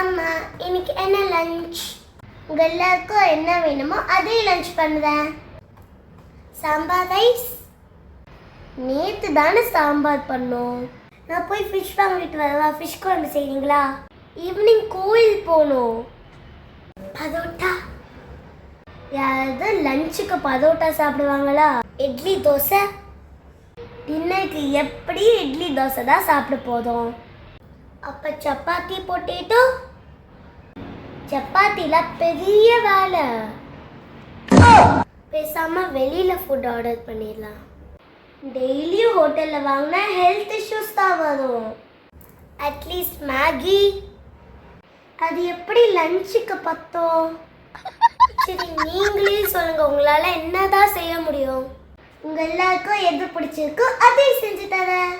அம்மா இன்னைக்கு என்ன லஞ்ச்? உங்க எல்லாருக்கும் என்ன வேணுமோ அதே லஞ்ச் பண்ணுறேன். சாம்பார் ரைஸ். நேற்று தானே சாம்பார் பண்ணோம். நான் போய் ஃபிஷ் வாங்கிட்டு வரவா? ஃபிஷ் குழம்பு செய்கிறீங்களா? ஈவினிங் கோயில் போகணும். பரோட்டா. யாராவது லஞ்சுக்கு பரோட்டா சாப்பிடுவாங்களா? இட்லி தோசை. டின்னருக்கு எப்படி இட்லி தோசை தான் சாப்பிட போதும். அப்போ சப்பாத்தி பொட்டேட்டோ. சப்பாத்தியில் பெரிய வேலை. பேசாம வெளியில் ஃபுட் ஆர்டர் பண்ணிடலாம். டெய்லியும் ஹோட்டலில் வாங்கினா ஹெல்த் இஷ்யூஸ் தான் வரும். At least Maggi. அது எப்படி லஞ்சுக்கு பத்தோம்? சரி நீங்களே சொல்லுங்க, உங்களால என்னதான் செய்ய முடியும்? உங்க எல்லாருக்கும் எது பிடிச்சிருக்கோ அதை செஞ்சு தரேன்.